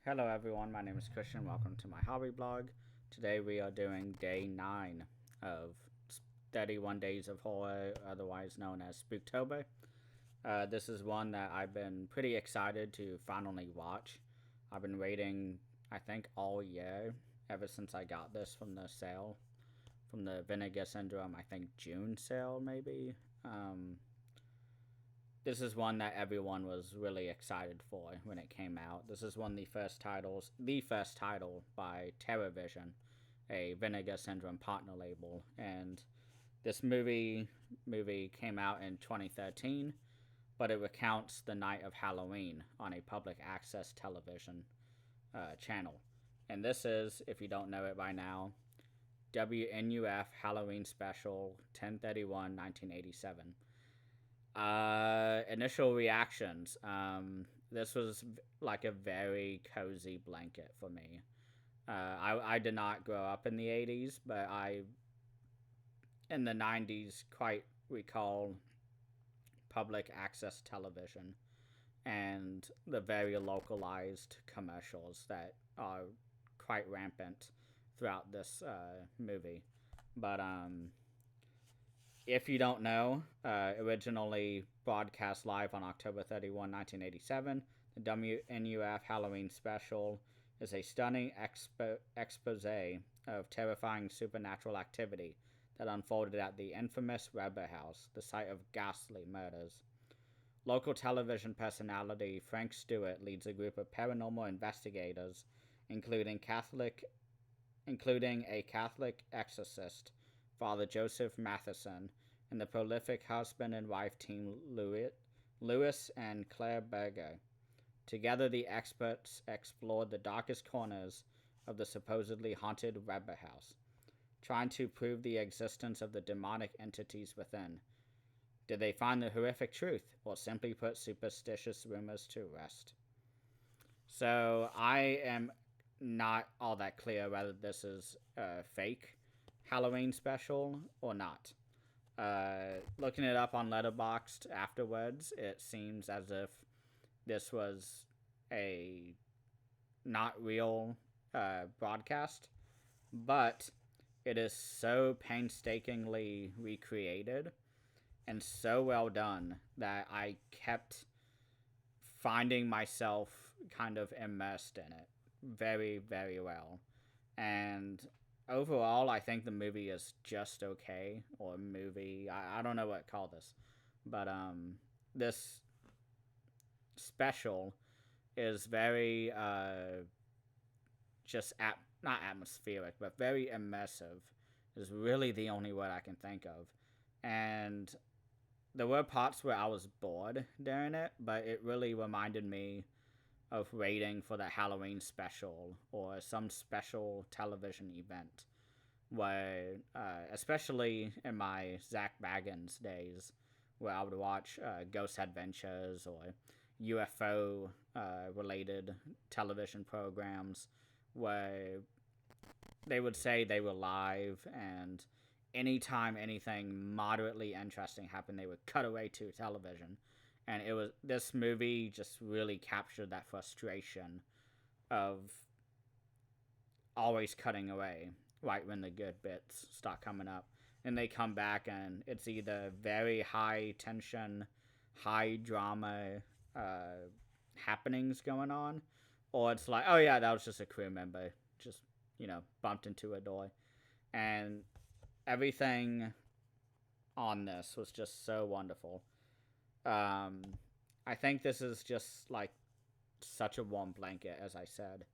Hello everyone, my name is Christian. Welcome to my hobby blog. Today we are doing day 9 of 31 Days of Horror, otherwise known as Spooktober. This is one that I've been pretty excited to finally watch. I've been waiting, I think, all year, ever since I got this from the sale, from the Vinegar Syndrome, I think June sale maybe. This is one that everyone was really excited for when it came out. This is one of the first title by TerrorVision, a Vinegar Syndrome partner label, and this movie came out in 2013, but it recounts the night of Halloween on a public access television channel. And this is, if you don't know it by now, WNUF Halloween Special 10/31 1987. Initial reactions. This was like a very cozy blanket for me. I did not grow up in the 80s, but in the 90s, quite recall public access television and the very localized commercials that are quite rampant throughout this movie. But if you don't know, originally broadcast live on October 31, 1987, the WNUF Halloween special is a stunning expose of terrifying supernatural activity that unfolded at the infamous Weber House, the site of ghastly murders. Local television personality Frank Stewart leads a group of paranormal investigators, including including a Catholic exorcist, Father Joseph Matheson, and the prolific husband and wife team Louis and Claire Berger. Together, the experts explored the darkest corners of the supposedly haunted Weber House, trying to prove the existence of the demonic entities within. Did they find the horrific truth, or simply put superstitious rumors to rest? So, I am not all that clear whether this is a fake Halloween special or not. Looking it up on Letterboxd afterwards, it seems as if this was a not real broadcast, but it is so painstakingly recreated and so well done that I kept finding myself kind of immersed in it very, very well. And overall, I think the movie is just okay, or movie. I don't know what to call this, but this special is very not atmospheric, but very immersive. Is really the only word I can think of, and there were parts where I was bored during it, but it really reminded me of waiting for the Halloween special or some special television event where, especially in my Zach Baggins days, where I would watch Ghost Adventures or UFO related television programs where they would say they were live, and anytime anything moderately interesting happened, they would cut away to television. And it was this movie just really captured that frustration of always cutting away right when the good bits start coming up. And they come back, and it's either very high tension, high drama happenings going on, or it's like, oh yeah, that was just a crew member, just, bumped into a door. And everything on this was just so wonderful. Um, I think this is just like such a warm blanket, as I said.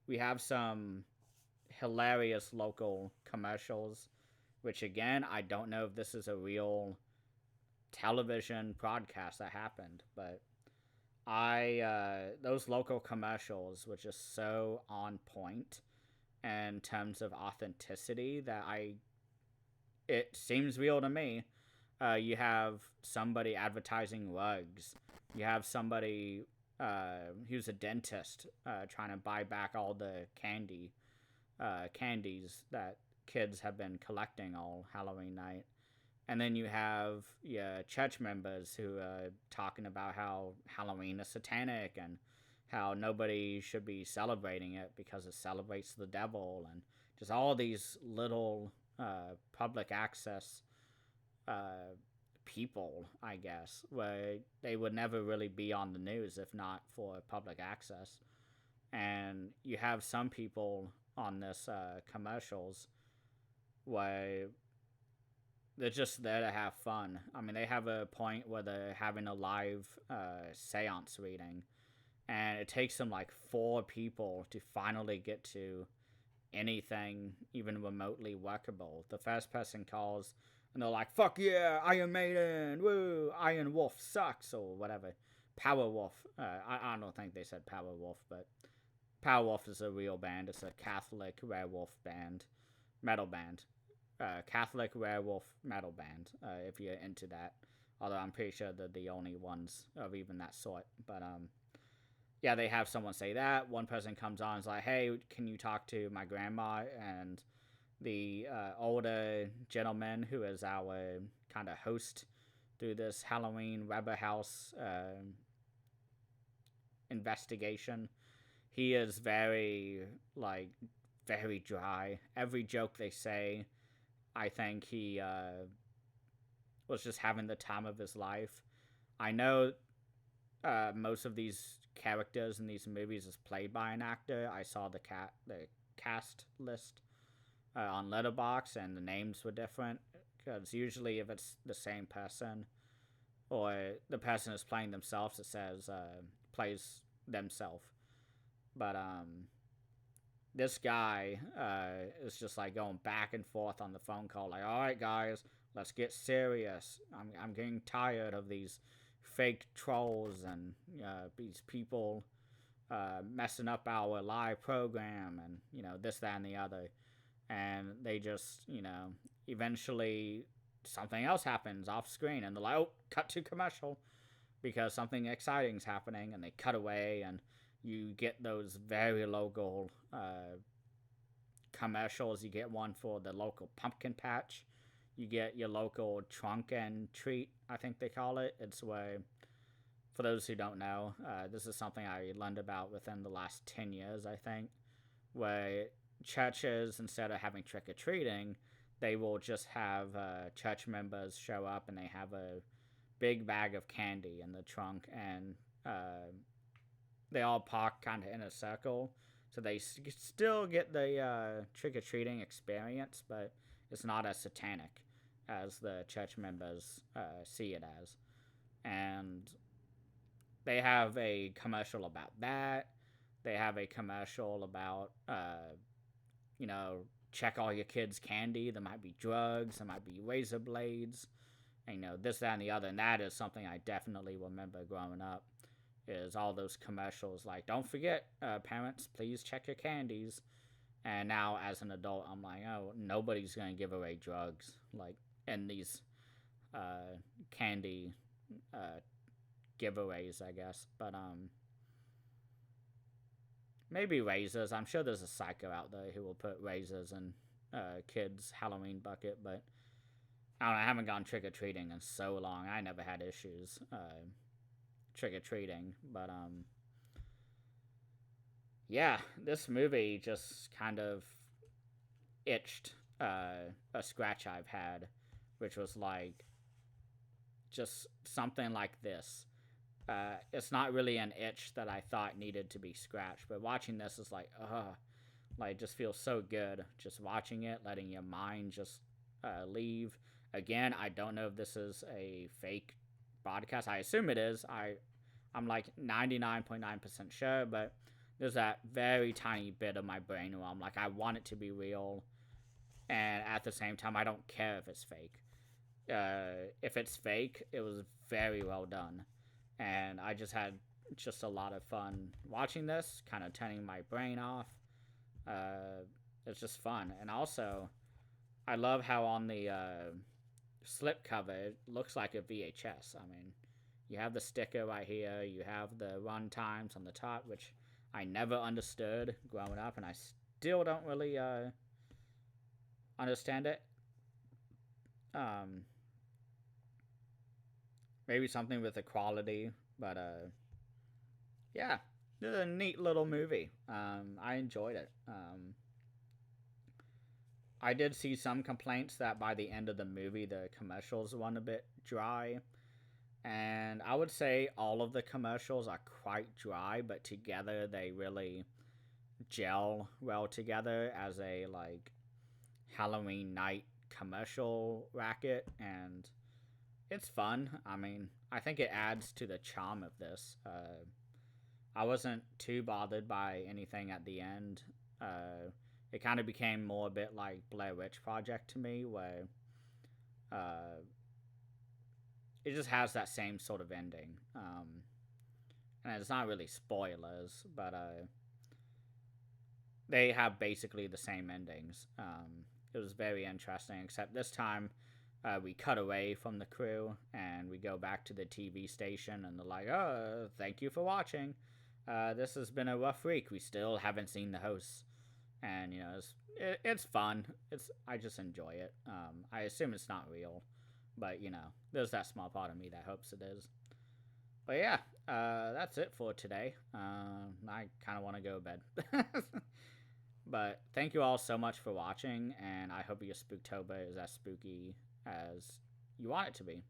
We have some hilarious local commercials, which again, I don't know if this is a real television broadcast that happened, but those local commercials were just so on point in terms of authenticity that it seems real to me. You have somebody advertising rugs. You have somebody who's a dentist trying to buy back all the candies that kids have been collecting all Halloween night. And then you have church members who are talking about how Halloween is satanic and how nobody should be celebrating it because it celebrates the devil, and just all these little public access uh, people, I guess, where they would never really be on the news if not for public access. And you have some people on this commercials where they're just there to have fun. I mean, they have a point where they're having a live seance reading, and it takes them like 4 people to finally get to anything even remotely workable. The first person calls, and they're like, "Fuck yeah, Iron Maiden, woo, Iron Wolf sucks," or whatever. Power Wolf. I don't think they said Power Wolf, but Power Wolf is a real band. It's a Catholic werewolf band, metal band. Catholic werewolf metal band, if you're into that. Although I'm pretty sure they're the only ones of even that sort. But yeah, they have someone say that. One person comes on and is like, "Hey, can you talk to my grandma?" And the older gentleman who is our kind of host through this Halloween Weber House investigation, he is very dry. Every joke they say, I think he was just having the time of his life. I know most of these characters in these movies is played by an actor. I saw the cast list on Letterboxd, and the names were different. Because usually, if it's the same person or the person is playing themselves, it says plays themselves. But this guy is just like going back and forth on the phone call, like, "All right, guys, let's get serious. I'm getting tired of these fake trolls and these people messing up our live program, and this, that, and the other." And they just, eventually something else happens off screen, and they're like, "Oh, cut to commercial," because something exciting's happening, and they cut away, and you get those very local commercials. You get one for the local pumpkin patch. You get your local trunk and treat, I think they call it. It's where, for those who don't know, this is something I learned about within the last 10 years, I think, where churches, instead of having trick-or-treating, they will just have church members show up, and they have a big bag of candy in the trunk, and they all park kind of in a circle, so they still get the trick-or-treating experience, but it's not as satanic as the church members see it as. And they have a commercial about that. They have a commercial about check all your kids' candy. There might be drugs, there might be razor blades, and this, that, and the other. And that is something I definitely remember growing up, is all those commercials like, "Don't forget, parents, please check your candies." And now as an adult, I'm like, oh, nobody's gonna give away drugs like in these candy giveaways, I guess. But maybe razors. I'm sure there's a psycho out there who will put razors in kids' Halloween bucket, but I don't know, I haven't gone trick-or-treating in so long. I never had issues trick-or-treating, but yeah, this movie just kind of itched a scratch I've had, which was like just something like this. It's not really an itch that I thought needed to be scratched, but watching this is like, like, just feels so good. Just watching it, letting your mind just leave. Again, I don't know if this is a fake broadcast. I assume it is. I'm like 99.9% sure, but there's that very tiny bit of my brain where I'm like, I want it to be real, and at the same time, I don't care if it's fake. If it's fake, it was very well done, and I just had just a lot of fun watching this, kind of turning my brain off. It's just fun, and also, I love how on the slip cover it looks like a VHS. I mean, you have the sticker right here, you have the run times on the top, which I never understood growing up, and I still don't really understand it. Maybe something with the quality, but yeah, It's a neat little movie. I enjoyed it. I did see some complaints that by the end of the movie, the commercials went a bit dry. And I would say all of the commercials are quite dry, but together they really gel well together as a like Halloween night commercial racket, and it's fun. I mean, I think it adds to the charm of this. I wasn't too bothered by anything at the end. It kind of became more a bit like Blair Witch Project to me, where uh, it just has that same sort of ending. And it's not really spoilers, but they have basically the same endings. It was very interesting, except this time we cut away from the crew and we go back to the TV station, and they're like, "Oh, thank you for watching. This has been a rough week. We still haven't seen the hosts." And it's fun. I just enjoy it. I assume it's not real, but there's that small part of me that hopes it is. But yeah, that's it for today. I kind of want to go to bed. But thank you all so much for watching, and I hope your Spooktober is as spooky as you want it to be.